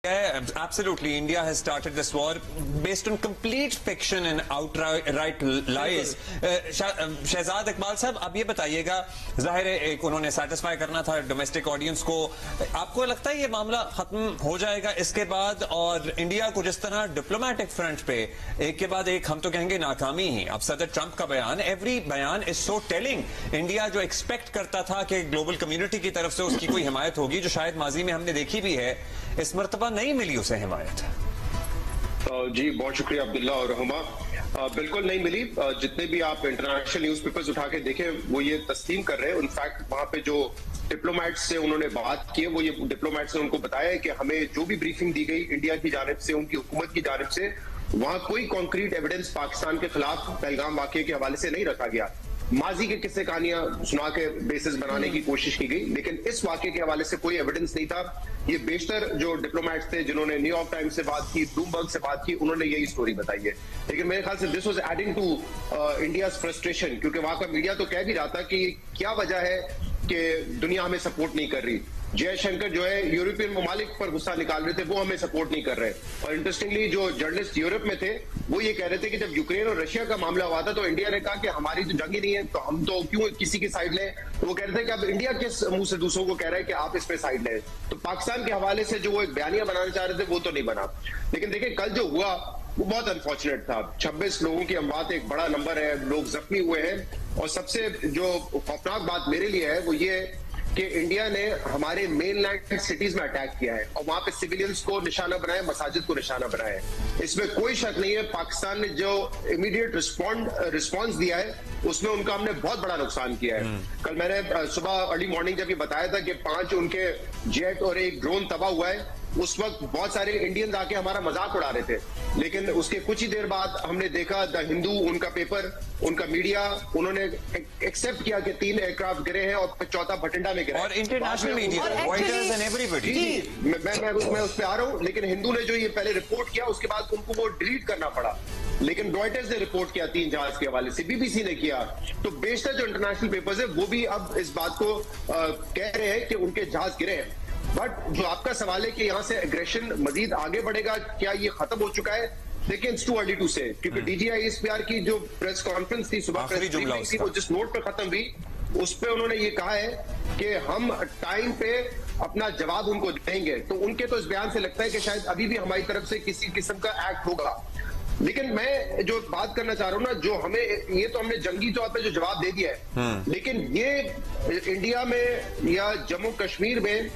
Absolutely, India has started this war based on complete fiction and outright lies. Shahzad Iqbal साहब, आप ये बताइएगा, जाहिर है एक उन्होंने सेटिस्फाई करना था डोमेस्टिक ऑडियंस को, आपको लगता है ये मामला खत्म हो जाएगा इसके बाद? और इंडिया को जिस तरह डिप्लोमेटिक फ्रंट पे एक के बाद एक, हम तो कहेंगे नाकामी ही, अब सदर ट्रंप का बयान, एवरी बयान इज सो टेलिंग। इंडिया जो एक्सपेक्ट करता था कि ग्लोबल कम्युनिटी की तरफ से उसकी कोई हिमायत होगी, जो शायद माजी में हमने देखी भी है, इस मर्तबा नहीं मिली उसे हिमायत। जी बहुत शुक्रिया अब्दुल्ला और रहमा। बिल्कुल नहीं मिली। जितने भी आप इंटरनेशनल न्यूज़पेपर्स उठा के देखें वो ये तस्लीम कर रहे हैं। इनफैक्ट वहां पे जो डिप्लोमेट्स से उन्होंने बात की है, वो ये डिप्लोमेट्स ने उनको बताया है कि हमें जो भी ब्रीफिंग दी गई इंडिया की जानिब से, उनकी हुकूमत की जानिब से, वहां कोई कॉन्क्रीट एविडेंस पाकिस्तान के खिलाफ पहलगाम वाकये के हवाले से नहीं रखा गया। माजी के किस्से कहानियां सुना के बेसिस बनाने की कोशिश की गई, लेकिन इस वाकये के हवाले से कोई एविडेंस नहीं था। ये बेशतर जो डिप्लोमेट्स थे जिन्होंने न्यूयॉर्क टाइम्स से बात की, ब्लूमबर्ग से बात की, उन्होंने यही स्टोरी बताई है। लेकिन मेरे ख्याल से this was adding to India's frustration, क्योंकि वहां का मीडिया तो कह भी रहा था कि क्या वजह है कि दुनिया हमें सपोर्ट नहीं कर रही। जयशंकर जो है यूरोपियन ममालिक पर गुस्सा निकाल रहे थे, वो हमें सपोर्ट नहीं कर रहे। और इंटरेस्टिंगली जो जर्नलिस्ट यूरोप में थे वो ये कह रहे थे कि जब यूक्रेन और रशिया का मामला हुआ था तो इंडिया ने कहा कि हमारी तो जंग ही नहीं है, तो हम तो क्यों किसी की साइड लें। तो वो कह रहे थे कि अब इंडिया किस मुंह से दूसरों को कह रहा है कि आप इस पे साइड लें। तो पाकिस्तान के हवाले से जो वो एक बयानिया बनाना चाह रहे थे वो तो नहीं बना। लेकिन देखिए कल जो हुआ वो बहुत अनफॉर्चुनेट था। 26 लोगों की अमवात एक बड़ा नंबर है, लोग जख्मी हुए हैं। और सबसे जो खौफनाक बात मेरे लिए है वो ये कि इंडिया ने हमारे मेनलैंड सिटीज में अटैक किया है और वहां पे सिविलियंस को निशाना बनाया, मसाजिद को निशाना बनाया है। इसमें कोई शक नहीं है, पाकिस्तान ने जो इमीडिएट रिस्पॉन्स दिया है उसमें उनका हमने बहुत बड़ा नुकसान किया है। कल मैंने सुबह अर्ली मॉर्निंग जब ये बताया था कि 5 उनके जेट और एक ड्रोन तबाह हुआ है, उस वक्त बहुत सारे इंडियंस आके हमारा मजाक उड़ा रहे थे। लेकिन उसके कुछ ही देर बाद हमने देखा द हिंदू, उनका पेपर, उनका मीडिया, उन्होंने एक्सेप्ट किया कि 3 एयरक्राफ्ट गिरे हैं और चौथा भटिंडा में गिरा। और international media, Reuters and everybody. मैं उस पर आ रहा हूं, लेकिन हिंदू ने जो ये पहले रिपोर्ट किया उसके बाद उनको वो डिलीट करना पड़ा। लेकिन रॉयटर्स ने रिपोर्ट किया 3 जहाज के हवाले से, बीबीसी ने किया। तो बेशतर जो इंटरनेशनल पेपर्स है वो भी अब इस बात को कह रहे हैं कि उनके जहाज गिरे हैं। बट जो आपका सवाल है कि यहाँ से एग्रेशन मजीद आगे बढ़ेगा, क्या ये खत्म हो चुका है? देखिए इट्स टू अर्ली टू से, क्योंकि DGISPR की जो प्रेस कॉन्फ्रेंस थी सुबह, प्रेस ब्रीफिंग थी, वो जिस नोट पर खत्म हुई उस पे उन्होंने ये कहा है कि हम टाइम पे अपना जवाब उनको देंगे। तो उनके तो इस बयान से लगता है कि शायद अभी भी हमारी तरफ से किसी किस्म का एक्ट होगा। लेकिन मैं जो बात करना चाह रहा हूं ना, जो हमें ये तो हमने जंगी तौर पे जो जवाब दे दिया है, लेकिन ये इंडिया में या जम्मू कश्मीर में